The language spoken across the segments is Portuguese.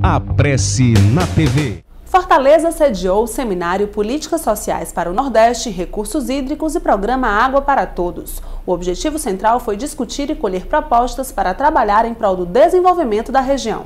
A Prece na TV. Fortaleza sediou o seminário Políticas Sociais para o Nordeste, Recursos Hídricos e Programa Água para Todos. O objetivo central foi discutir e colher propostas para trabalhar em prol do desenvolvimento da região.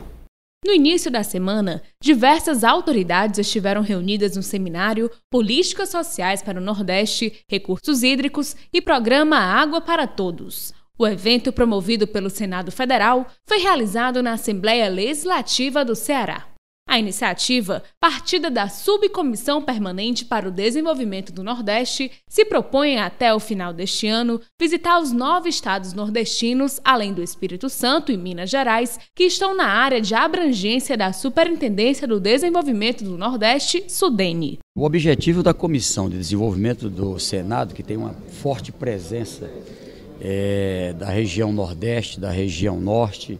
No início da semana, diversas autoridades estiveram reunidas no seminário Políticas Sociais para o Nordeste, Recursos Hídricos e Programa Água para Todos. O evento, promovido pelo Senado Federal, foi realizado na Assembleia Legislativa do Ceará. A iniciativa, partida da Subcomissão Permanente para o Desenvolvimento do Nordeste, se propõe até o final deste ano visitar os 9 estados nordestinos, além do Espírito Santo e Minas Gerais, que estão na área de abrangência da Superintendência do Desenvolvimento do Nordeste, SUDENE. O objetivo da Comissão de Desenvolvimento do Senado, que tem uma forte presença da região Nordeste, da região Norte,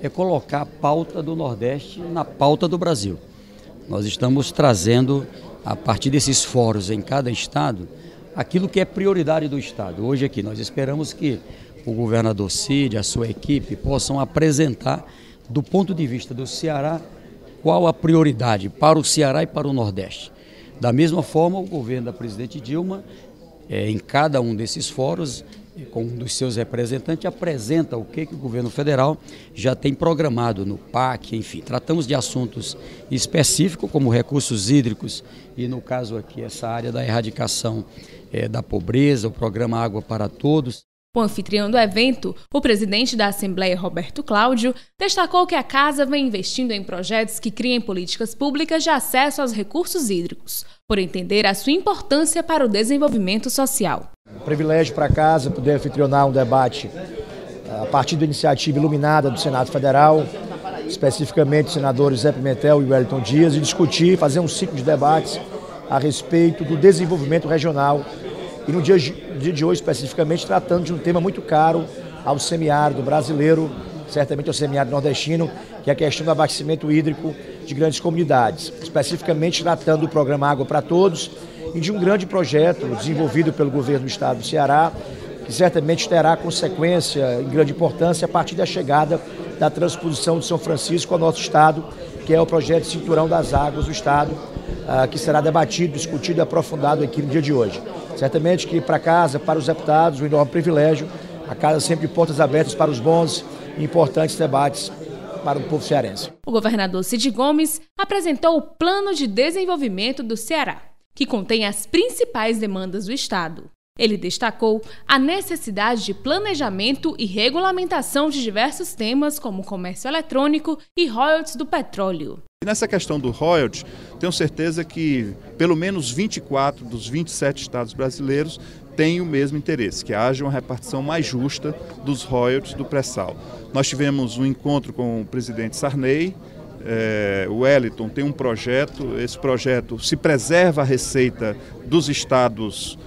é colocar a pauta do Nordeste na pauta do Brasil. Nós estamos trazendo, a partir desses fóruns em cada estado, aquilo que é prioridade do estado. Hoje aqui nós esperamos que o governador Cid, a sua equipe, possam apresentar, do ponto de vista do Ceará, qual a prioridade para o Ceará e para o Nordeste. Da mesma forma, o governo da presidente Dilma, em cada um desses fóruns, com um dos seus representantes, apresenta o que o governo federal já tem programado no PAC, enfim. Tratamos de assuntos específicos, como recursos hídricos e, no caso aqui, essa área da erradicação da pobreza, o programa Água para Todos. O anfitrião do evento, o presidente da Assembleia, Roberto Cláudio, destacou que a Casa vem investindo em projetos que criem políticas públicas de acesso aos recursos hídricos, por entender a sua importância para o desenvolvimento social. Privilégio para a Casa poder anfitrionar um debate a partir da iniciativa iluminada do Senado Federal, especificamente os senadores Zé Pimentel e Wellington Dias, e discutir, fazer um ciclo de debates a respeito do desenvolvimento regional. E no dia de hoje, especificamente, tratando de um tema muito caro ao semiárido brasileiro, certamente ao semiárido nordestino, que é a questão do abastecimento hídrico de grandes comunidades. Especificamente tratando do programa Água para Todos e de um grande projeto desenvolvido pelo governo do estado do Ceará, que certamente terá consequência em grande importância a partir da chegada da transposição de São Francisco ao nosso estado, que é o projeto Cinturão das Águas do estado, que será debatido, discutido e aprofundado aqui no dia de hoje. Certamente que para a Casa, para os deputados, um enorme privilégio, a Casa sempre de portas abertas para os bons e importantes debates para o povo cearense. O governador Cid Gomes apresentou o Plano de Desenvolvimento do Ceará, que contém as principais demandas do estado. Ele destacou a necessidade de planejamento e regulamentação de diversos temas, como comércio eletrônico e royalties do petróleo. Nessa questão do royalties, tenho certeza que pelo menos 24 dos 27 estados brasileiros têm o mesmo interesse, que haja uma repartição mais justa dos royalties do pré-sal. Nós tivemos um encontro com o presidente Sarney. O Wellington tem um projeto, esse projeto se preserva a receita dos estados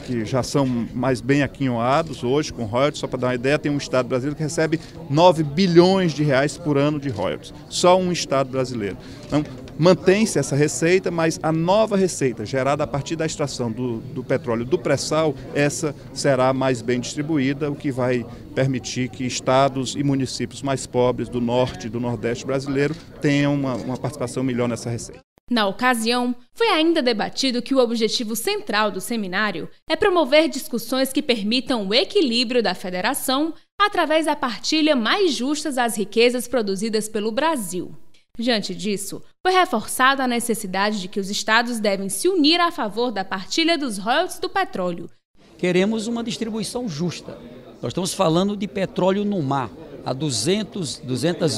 que já são mais bem aquinhoados hoje com royalties. Só para dar uma ideia, tem um estado brasileiro que recebe 9 bilhões de reais por ano de royalties, só um estado brasileiro. Então, mantém-se essa receita, mas a nova receita gerada a partir da extração do petróleo do pré-sal, essa será mais bem distribuída, o que vai permitir que estados e municípios mais pobres do norte e do nordeste brasileiro tenham uma participação melhor nessa receita. Na ocasião, foi ainda debatido que o objetivo central do seminário é promover discussões que permitam o equilíbrio da federação através da partilha mais justa das riquezas produzidas pelo Brasil. Diante disso, foi reforçada a necessidade de que os estados devem se unir a favor da partilha dos royalties do petróleo. Queremos uma distribuição justa. Nós estamos falando de petróleo no mar, a 200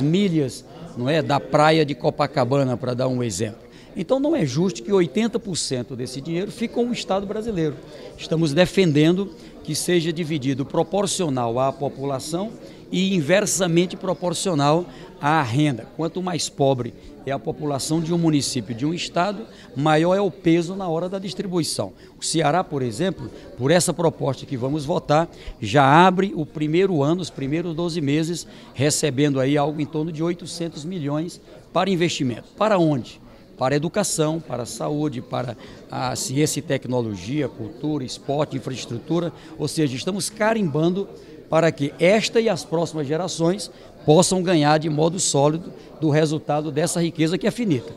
milhas, não é, da praia de Copacabana, para dar um exemplo. Então não é justo que 80% desse dinheiro fique com o Estado brasileiro. Estamos defendendo que seja dividido proporcional à população e inversamente proporcional à renda. Quanto mais pobre é a população de um município, de um estado, maior é o peso na hora da distribuição. O Ceará, por exemplo, por essa proposta que vamos votar, já abre o primeiro ano, os primeiros 12 meses, recebendo aí algo em torno de 800 milhões para investimento. Para onde? Para a educação, para a saúde, para a ciência e tecnologia, cultura, esporte, infraestrutura, ou seja, estamos carimbando para que esta e as próximas gerações possam ganhar de modo sólido do resultado dessa riqueza que é finita.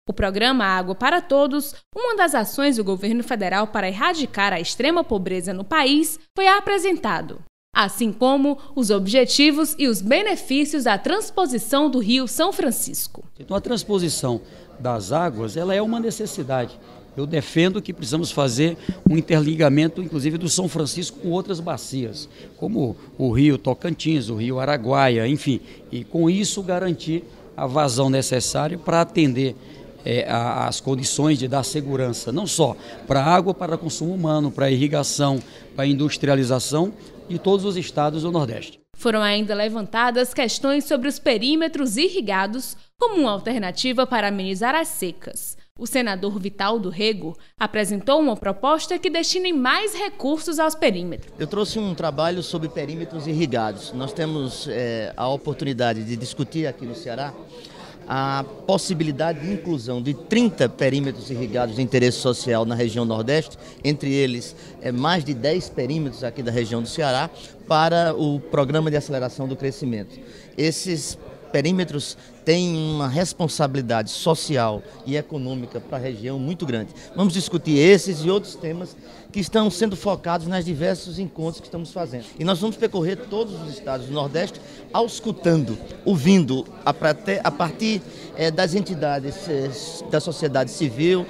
O programa Água para Todos, uma das ações do governo federal para erradicar a extrema pobreza no país, foi apresentado, assim como os objetivos e os benefícios da transposição do Rio São Francisco. Então a transposição das águas, ela é uma necessidade. Eu defendo que precisamos fazer um interligamento, inclusive, do São Francisco com outras bacias, como o Rio Tocantins, o Rio Araguaia, enfim, e com isso garantir a vazão necessária para atender as condições de dar segurança, não só para a água, para consumo humano, para a irrigação, para a industrialização de todos os estados do Nordeste. Foram ainda levantadas questões sobre os perímetros irrigados como uma alternativa para amenizar as secas. O senador Vital do Rego apresentou uma proposta que destine mais recursos aos perímetros. Eu trouxe um trabalho sobre perímetros irrigados. Nós temos a oportunidade de discutir aqui no Ceará a possibilidade de inclusão de 30 perímetros irrigados de interesse social na região Nordeste, entre eles mais de 10 perímetros aqui da região do Ceará, para o Programa de Aceleração do Crescimento. Esses perímetros têm uma responsabilidade social e econômica para a região muito grande. Vamos discutir esses e outros temas que estão sendo focados nos diversos encontros que estamos fazendo. E nós vamos percorrer todos os estados do Nordeste auscultando, ouvindo a partir das entidades da sociedade civil,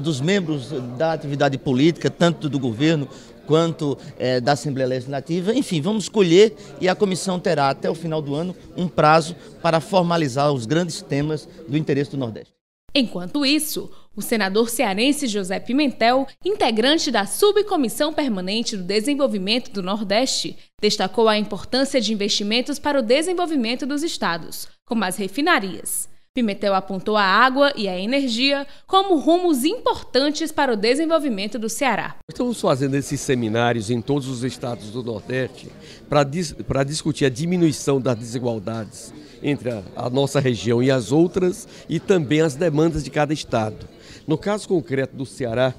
dos membros da atividade política, tanto do governo quanto da Assembleia Legislativa. Enfim, vamos colher e a comissão terá até o final do ano um prazo para formalizar os grandes temas do interesse do Nordeste. Enquanto isso, o senador cearense José Pimentel, integrante da Subcomissão Permanente do Desenvolvimento do Nordeste, destacou a importância de investimentos para o desenvolvimento dos estados, como as refinarias. Pimentel apontou a água e a energia como rumos importantes para o desenvolvimento do Ceará. Estamos fazendo esses seminários em todos os estados do Nordeste para discutir a diminuição das desigualdades entre a nossa região e as outras e também as demandas de cada estado. No caso concreto do Ceará,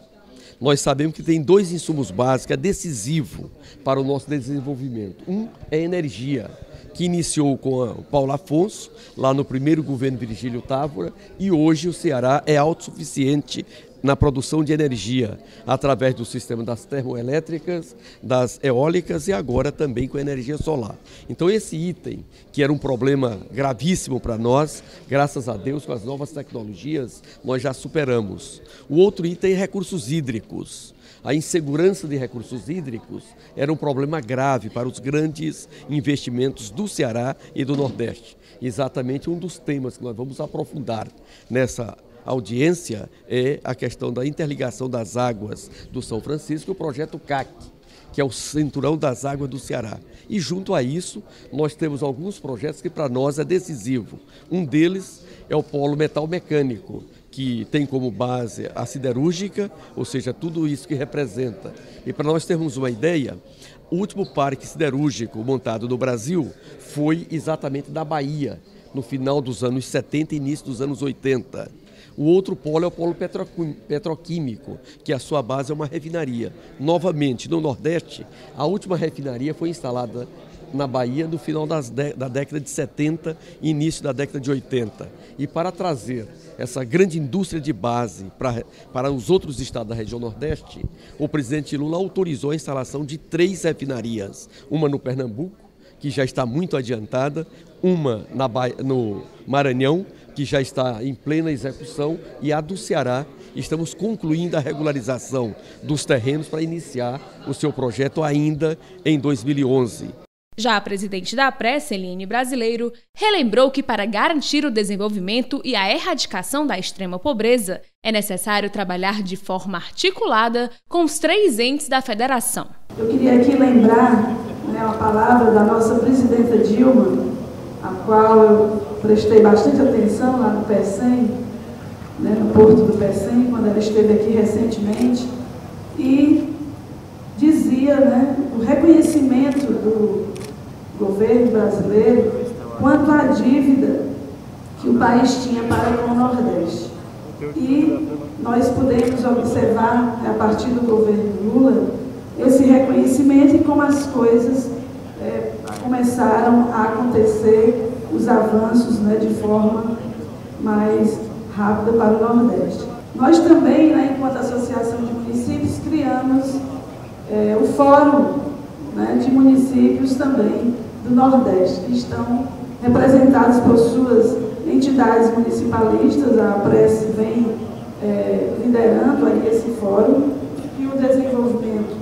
nós sabemos que tem dois insumos básicos que é decisivo para o nosso desenvolvimento. Um é energia, que iniciou com o Paulo Afonso, lá no primeiro governo Virgílio Távora, e hoje o Ceará é autossuficiente na produção de energia, através do sistema das termoelétricas, das eólicas e agora também com a energia solar. Então esse item, que era um problema gravíssimo para nós, graças a Deus, com as novas tecnologias, nós já superamos. O outro item é recursos hídricos. A insegurança de recursos hídricos era um problema grave para os grandes investimentos do Ceará e do Nordeste. Exatamente um dos temas que nós vamos aprofundar nessa audiência é a questão da interligação das águas do São Francisco e o projeto CAC, que é o Cinturão das Águas do Ceará. E junto a isso, nós temos alguns projetos que para nós é decisivo. Um deles é o Polo Metal Mecânico, que tem como base a siderúrgica, ou seja, tudo isso que representa. E para nós termos uma ideia, o último parque siderúrgico montado no Brasil foi exatamente na Bahia, no final dos anos 70 e início dos anos 80. O outro polo é o polo petroquímico, que a sua base é uma refinaria. Novamente, no Nordeste, a última refinaria foi instalada na Bahia no final da década de 70 e início da década de 80. E para trazer essa grande indústria de base para os outros estados da região Nordeste, o presidente Lula autorizou a instalação de 3 refinarias. Uma no Pernambuco, que já está muito adiantada, uma no Maranhão, que já está em plena execução, e a do Ceará, estamos concluindo a regularização dos terrenos para iniciar o seu projeto ainda em 2011. Já a presidente da APRE, Celine Brasileiro, relembrou que para garantir o desenvolvimento e a erradicação da extrema pobreza, é necessário trabalhar de forma articulada com os 3 entes da federação. Eu queria aqui lembrar a palavra da nossa presidenta Dilma, a qual eu prestei bastante atenção lá no PECEM, no Porto do PECEM, quando ela esteve aqui recentemente, e dizia o reconhecimento do governo brasileiro quanto à dívida que o país tinha para com o Nordeste. E nós podemos observar, a partir do governo Lula, esse reconhecimento e como as coisas começaram a acontecer os avanços, né, de forma mais rápida para o Nordeste. Nós também, né, enquanto Associação de Municípios, criamos o Fórum, né, de Municípios também do Nordeste, que estão representados por suas entidades municipalistas. A Prece vem liderando aí esse fórum, e o desenvolvimento,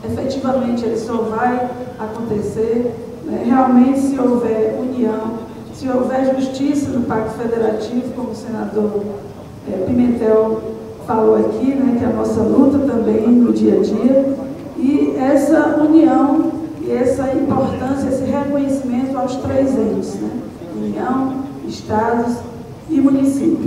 efetivamente, ele só vai acontecer, né, realmente se houver união, se houver justiça no Pacto Federativo, como o senador Pimentel falou aqui, né, que é a nossa luta também no dia a dia, e essa união e essa importância, esse reconhecimento aos três entes, né, União, Estados e municípios.